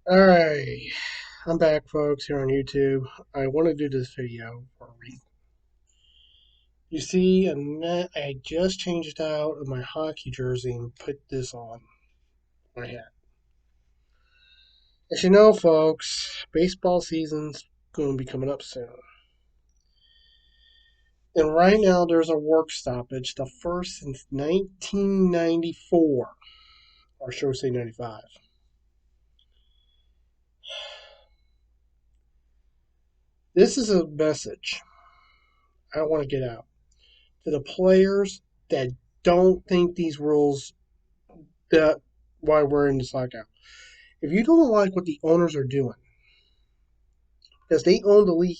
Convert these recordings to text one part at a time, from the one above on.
Alright, I'm back, folks, here on YouTube. I want to do this video for a reason. You see, I just changed out of my hockey jersey and put this on my hat. As you know, folks, baseball season's going to be coming up soon. And right now, there's a work stoppage, the first since 1994, or should we say 95. This is a message I want to get out to the players that don't think these rules that why we're in this lockout. If you don't like what the owners are doing, because they own the league,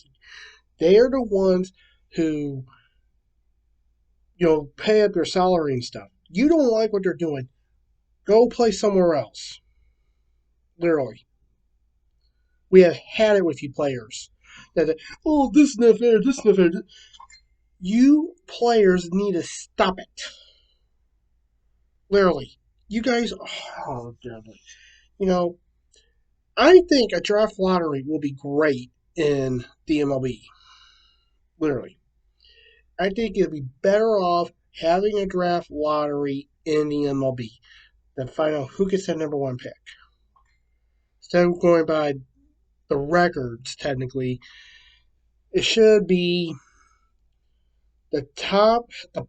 they are the ones who pay up your salary and stuff. You don't like what they're doing, go play somewhere else. Literally, we have had it with you players. That oh, this is not fair. This is not fair. You players need to stop it. Literally, you guys. Oh, dearly. You know, I think a draft lottery will be great in the MLB. Literally. I think it'd be better off having a draft lottery in the MLB than find out who gets that number one pick. Instead of going by the records, technically, it should be the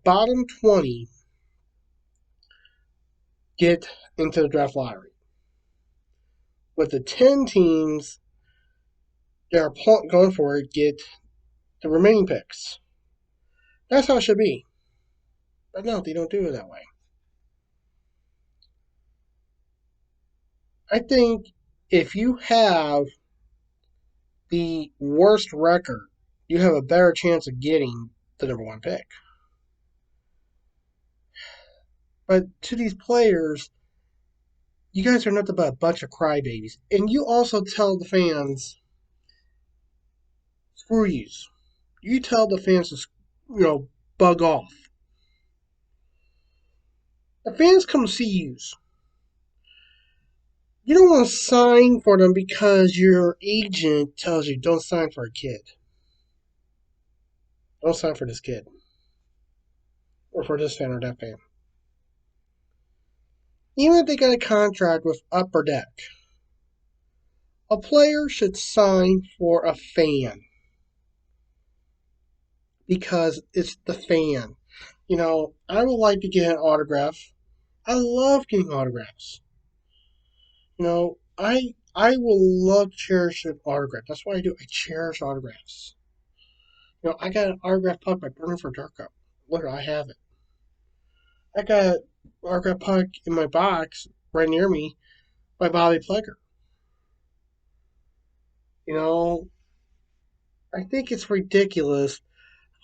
bottom 20 get into the draft lottery. With the 10 teams that are going for it, get the remaining picks. That's how it should be. But no, they don't do it that way. I think if you have the worst record, you have a better chance of getting the number one pick. But to these players, you guys are nothing but a bunch of crybabies. And you also tell the fans, screw yous. You tell the fans to, bug off. The fans come to see yous. You don't want to sign for them because your agent tells you don't sign for a kid. Don't sign for this kid. Or for this fan or that fan. Even if they got a contract with Upper Deck, a player should sign for a fan. Because it's the fan. I would like to get an autograph. I love getting autographs. I will love to cherish an autograph. That's what I do. I cherish autographs. I got an autograph puck by Burning for Darko. Look, I have it. I got an autograph puck in my box right near me by Bobby Plecker. I think it's ridiculous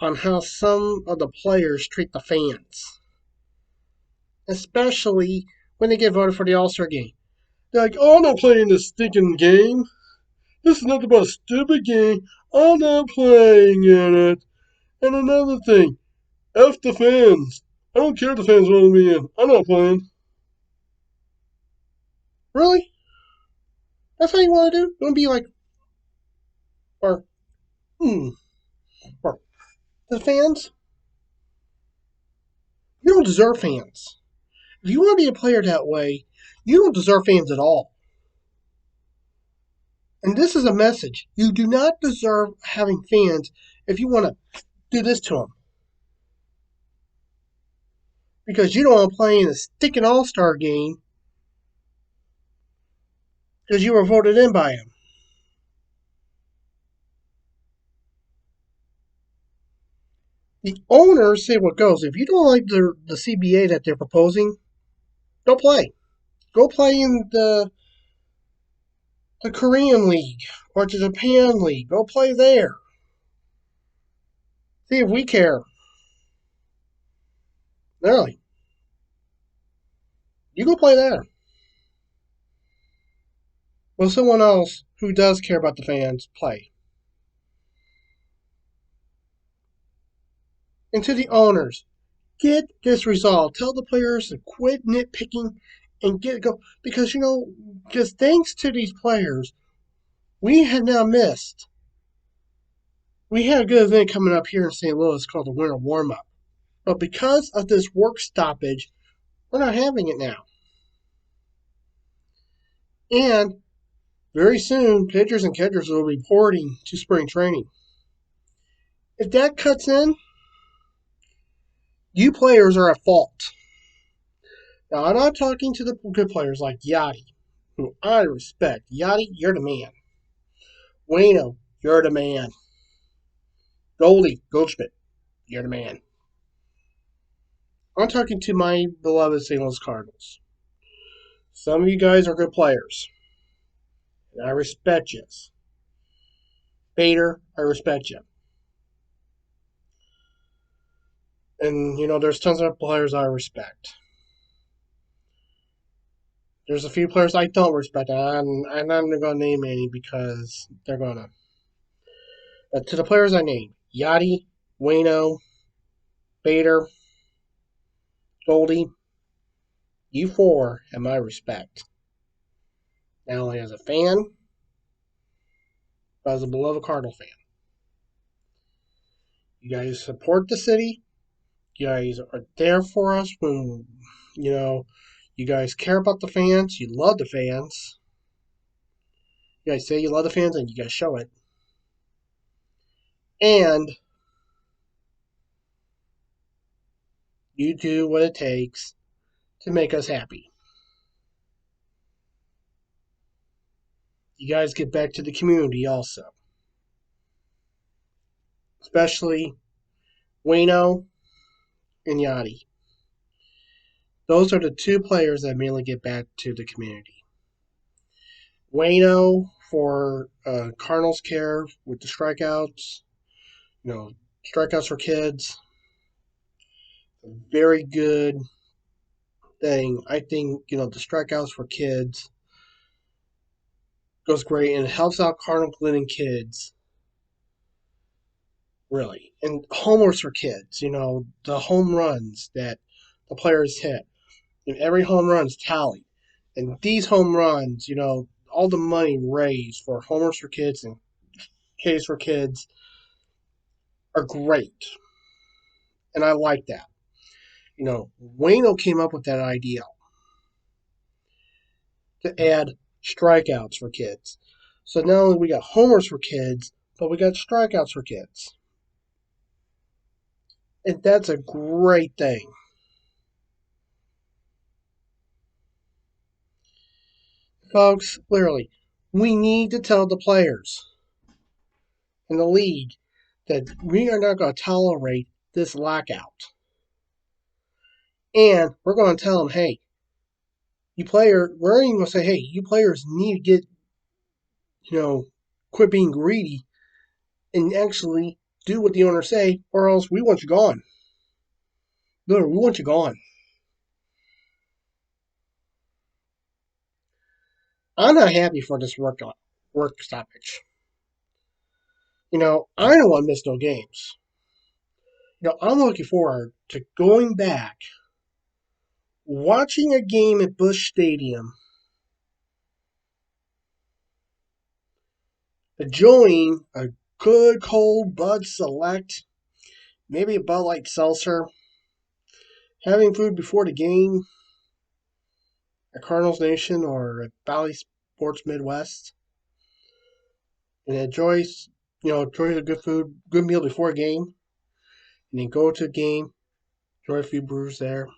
on how some of the players treat the fans, especially when they get voted for the All-Star game. They're like, oh, I'm not playing this stinking game. This is nothing but a stupid game. I'm not playing in it. And another thing, F the fans. I don't care if the fans want me in. I'm not playing. Really? That's how you want to do? You want to be like, or, or the fans? You don't deserve fans. If you want to be a player that way, you don't deserve fans at all. And this is a message. You do not deserve having fans if you want to do this to them. Because you don't want to play in a stinking all-star game because you were voted in by him. The owners say what goes. If you don't like the CBA that they're proposing, don't play. Go play in the Korean League or the Japan League. Go play there. See if we care. Really. You go play there. Well, someone else who does care about the fans play. And to the owners, get this resolved. Tell the players to quit nitpicking and get it go. Because, because thanks to these players, we have now missed. We had a good event coming up here in St. Louis called the Winter Warm Up. But because of this work stoppage, we're not having it now. And very soon, pitchers and catchers will be reporting to spring training. If that cuts in, you players are at fault. Now, I'm not talking to the good players like Yachty, who I respect. Yachty, you're the man. Wayno, you're the man. Goldschmidt, you're the man. I'm talking to my beloved St. Louis Cardinals. Some of you guys are good players, and I respect you. Bader, I respect you. And, there's tons of players I respect. There's a few players I don't respect, and I'm not going to name any because they're going to. But to the players I named, Yachty, Wayno, Bader, Goldie, you four have my respect. Not only as a fan, but as a beloved Cardinal fan. You guys support the city. You guys are there for us when, you guys care about the fans. You love the fans. You guys say you love the fans and you guys show it. And you do what it takes to make us happy. You guys get back to the community also. Especially Wayno and Yachty. Those are the two players that mainly get back to the community. Wayno for Cardinals care with the strikeouts. Strikeouts for kids. Very good thing. I think, the strikeouts for kids goes great and it helps out Cardinal Glennon kids. Really. And homers for kids, the home runs that the players hit. And every home run's tallied. And these home runs, all the money raised for homers for kids and Ks for kids are great. And I like that. Wayno came up with that idea to add strikeouts for kids. So not only we got homers for kids, but we got strikeouts for kids. And that's a great thing. Folks, literally, we need to tell the players in the league that we are not going to tolerate this lockout. And we're going to tell them, hey, we're even going to say, hey, you players need to get, quit being greedy and actually do what the owners say, or else we want you gone. No, we want you gone. I'm not happy for this work stoppage. I don't want to miss no games. I'm looking forward to going back, watching a game at Busch Stadium, enjoying a good cold Bud Select, maybe a Bud Light Seltzer, having food before the game at Cardinals Nation or at Valley Sports Midwest, and enjoy a good meal before a game, and then go to a game, enjoy a few brews there,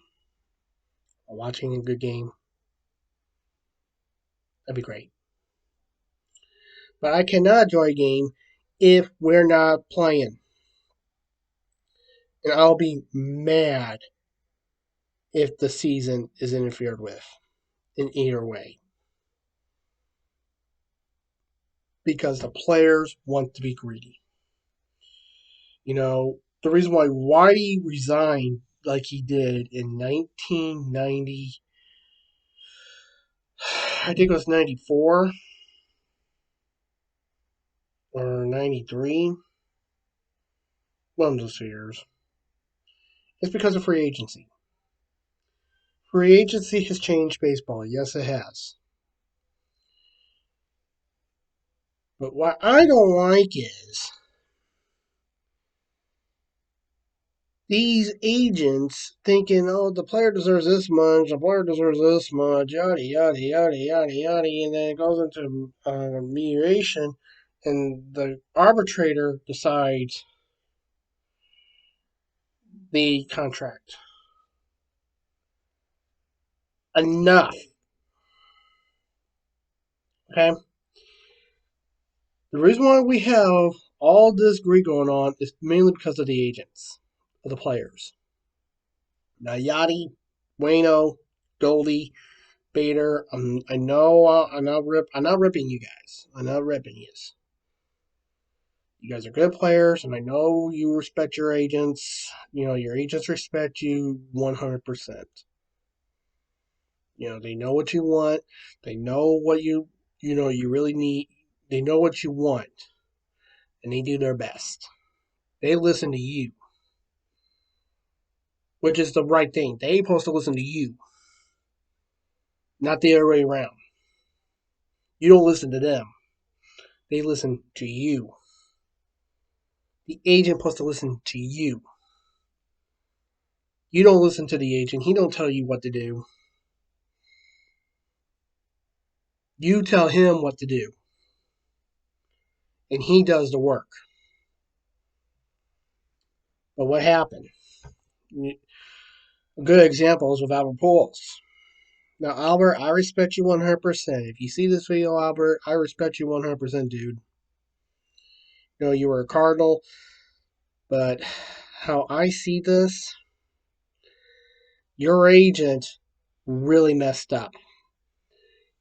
while watching a good game. That'd be great. But I cannot enjoy a game if we're not playing. And I'll be mad if the season is interfered with in either way. Because the players want to be greedy. The reason why Whitey resigned like he did in 1990, I think it was 94 or 93, one of those years. It's because of free agency. Free agency has changed baseball. Yes, it has. But what I don't like is these agents thinking, oh, the player deserves this much, the player deserves this much, yada, yada, yada, yada, yada, and then it goes into mediation, and the arbitrator decides the contract. Enough. Okay? The reason why we have all this greed going on is mainly because of the agents, of the players. Now, Yachty, Wayno, Goldie, Bader. I know I'm not ripping you guys. I'm not ripping you. You guys are good players, and I know you respect your agents. You know your agents respect you 100%. You know they know what you want. They know what you really need. They know what you want, and they do their best. They listen to you, which is the right thing. They supposed to listen to you, not the other way around. You don't listen to them. They listen to you. The agent supposed to listen to you. You don't listen to the agent. He don't tell you what to do. You tell him what to do. And he does the work. But what happened? A good example is with Albert Pujols. Now, Albert, I respect you 100%. If you see this video, Albert, I respect you 100%, dude. You know, you were a Cardinal. But how I see this, your agent really messed up.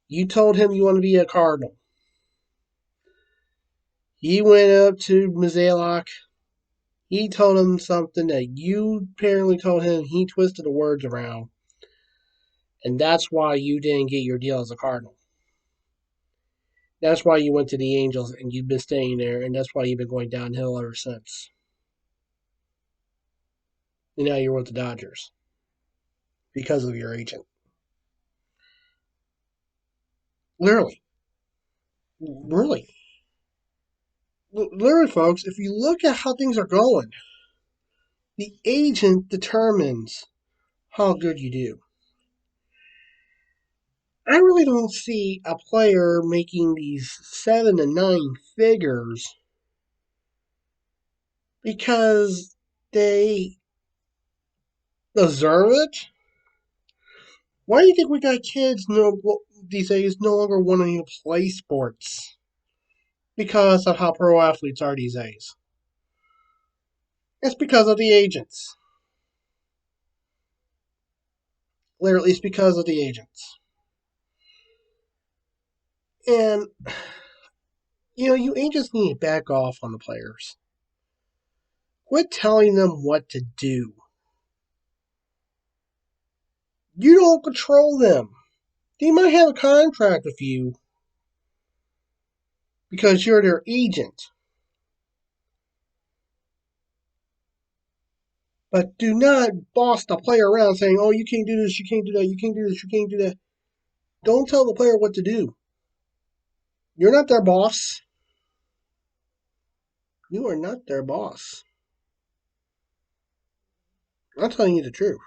You told him you want to be a Cardinal. He went up to Mizalok. He told him something that you apparently told him. He twisted the words around. And that's why you didn't get your deal as a Cardinal. That's why you went to the Angels and you've been staying there. And that's why you've been going downhill ever since. And now you're with the Dodgers. Because of your agent. Literally. Really. Literally, folks, if you look at how things are going, the agent determines how good you do. I really don't see a player making these 7 to 9 figures because they deserve it. Why do you think we got kids these days no longer wanting to play sports? Because of how pro athletes are these days. It's because of the agents. Literally, it's because of the agents. And, you agents need to back off on the players. Quit telling them what to do. You don't control them. They might have a contract with you because you're their agent. But do not boss the player around saying, oh, you can't do this, you can't do that, you can't do this, you can't do that. Don't tell the player what to do. You're not their boss. You are not their boss. I'm telling you the truth.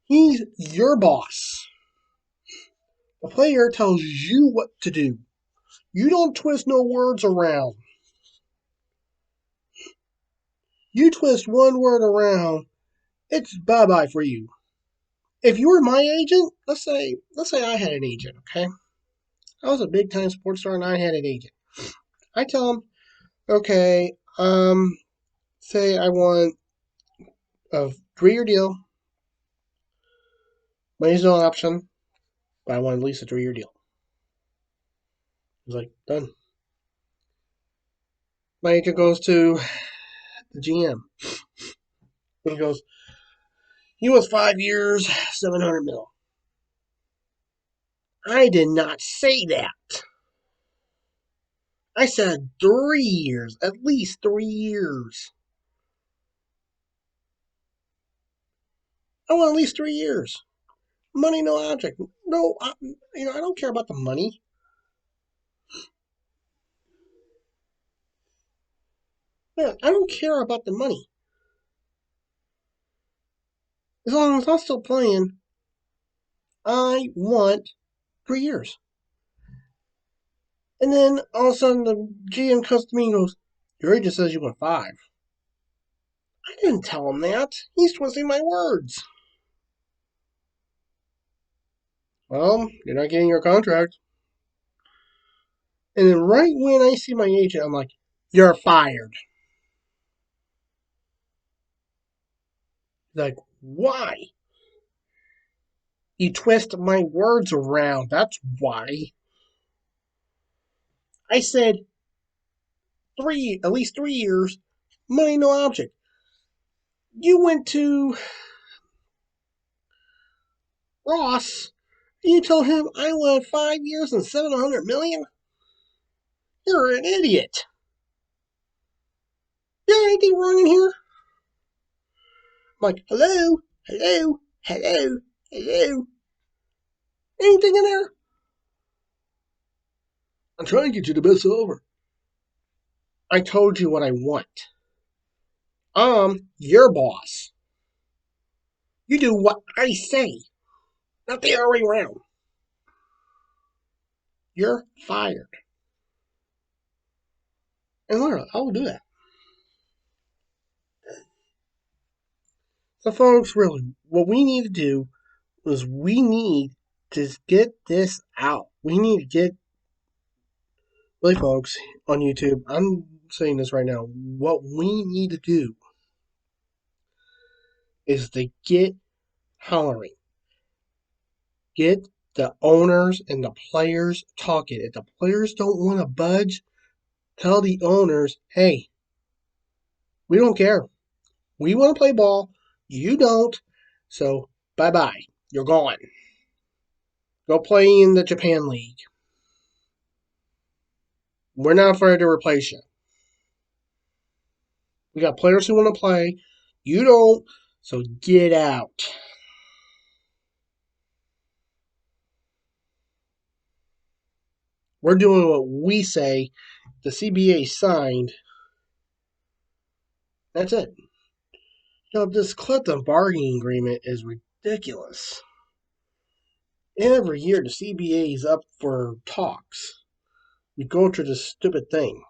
He's your boss. The player tells you what to do. You don't twist no words around. You twist one word around, it's bye-bye for you. If you were my agent, let's say I had an agent, okay? I was a big time sports star and I had an agent. I tell him, okay, say I want a 3-year deal. Money's no option, but I want at least a 3-year deal. He's like, done. My agent goes to the GM. And he goes, he wants 5 years, 700 mil. I did not say that. I said 3 years, at least 3 years. I want at least 3 years. Money, no object. No, I don't care about the money. Man, I don't care about the money. As long as I'm still playing, I want 3 years. And then all of a sudden the GM comes to me and goes, "Your agent says you want 5." I didn't tell him that. He's twisting my words. Well, you're not getting your contract. And then right when I see my agent, I'm like, "You're fired." He's like, "Why?" You twist my words around. That's why. I said at least 3 years, money no object. You went to Ross and you told him I want 5 years and 700 million. You're an idiot. You got anything wrong in here? I'm like, hello, hello, hello, hello. Anything in there? I'm trying to get you the best offer. I told you what I want. I'm your boss. You do what I say, not the other way around. You're fired. And literally, I will do that. So, folks, really, what we need to do is we need to get this out. We need to get, really, folks, on YouTube, I'm saying this right now. What we need to do is to get hollering. Get the owners and the players talking. If the players don't want to budge, tell the owners, hey, we don't care. We want to play ball. You don't. So, bye bye. You're gone. Go play in the Japan League. We're not afraid to replace you. We got players who want to play. You don't. So, get out. We're doing what we say the CBA signed. That's it. This collective bargaining agreement is ridiculous. Every year the CBA is up for talks. We go through this stupid thing.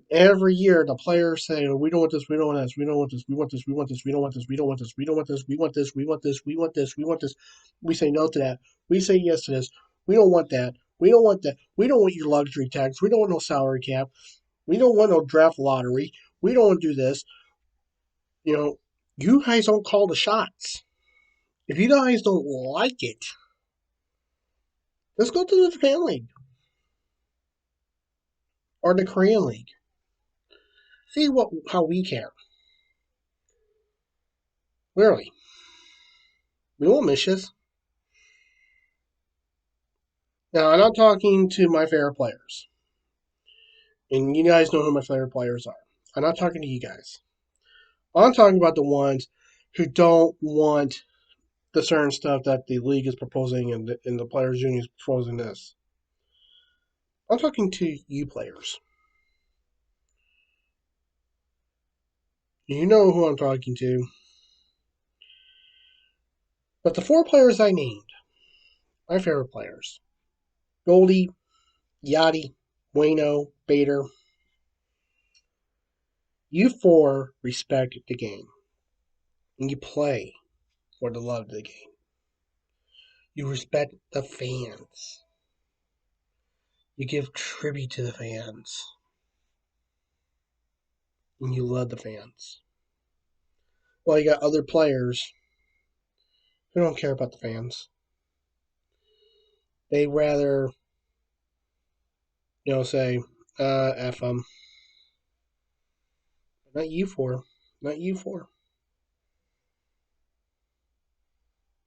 Every year the players say, oh, we don't want this, we don't want this, we don't want this, we want this, we want this, we don't want this, we don't want this, we don't want this, we want this, we want this, we want this, we want this. We say no to that. We say yes to this. We don't want that. We don't want that. We don't want your luxury tax. We don't want no salary cap. We don't want no draft lottery. We don't want to do this. You guys don't call the shots. If you guys don't like it, let's go to the Japan League or the Korean League. See how we care. Really. We won't miss you. Now, I'm not talking to my favorite players. And you guys know who my favorite players are. I'm not talking to you guys. I'm talking about the ones who don't want the certain stuff that the league is proposing and the players' union is proposing this. I'm talking to you players. You know who I'm talking to. But the 4 players I named, my favorite players, Goldie, Yachty, Bueno, Bader, you 4 respect the game. And you play for the love of the game. You respect the fans. You give tribute to the fans. And you love the fans. Well, you got other players who don't care about the fans. They rather, say, F them. Not you 4. Not you 4.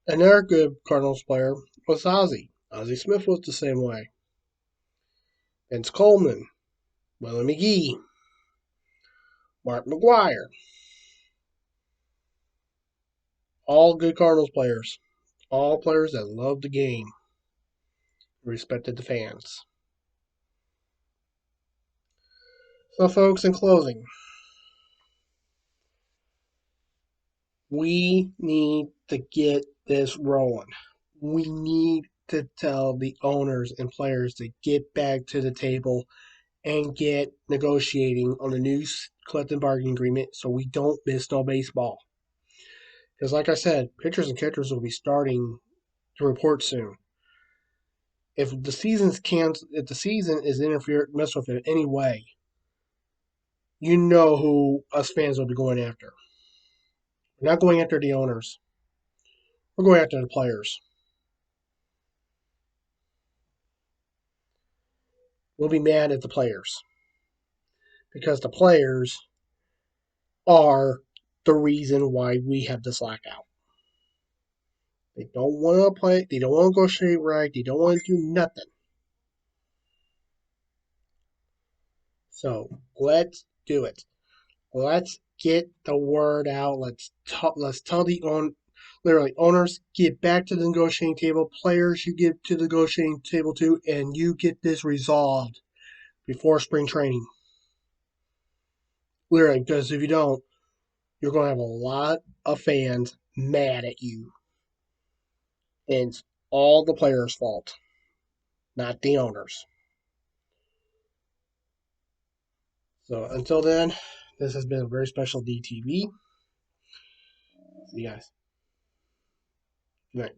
Another good Cardinals player was Ozzie. Ozzie Smith was the same way. Vince Coleman, Willie McGee, Mark McGuire. All good Cardinals players. All players that love the game. Respected the fans. So, folks, in closing, we need to get this rolling. We need to tell the owners and players to get back to the table and get negotiating on a new collective bargaining agreement so we don't miss no baseball. Because, like I said, pitchers and catchers will be starting to report soon. If the if the season is interfered, messed with in any way, you know who us fans will be going after. We're not going after the owners. We're going after the players. We'll be mad at the players because the players are the reason why we have this lockout. They don't want to play. They don't want to negotiate right. They don't want to do nothing. So let's do it. Let's get the word out. Let's tell the literally owners, get back to the negotiating table. Players, you get to the negotiating table too, and you get this resolved before spring training. Literally, because if you don't, you're going to have a lot of fans mad at you, and it's all the players' fault, not the owners. So until then, this has been a very special DTV. See you guys. Good night.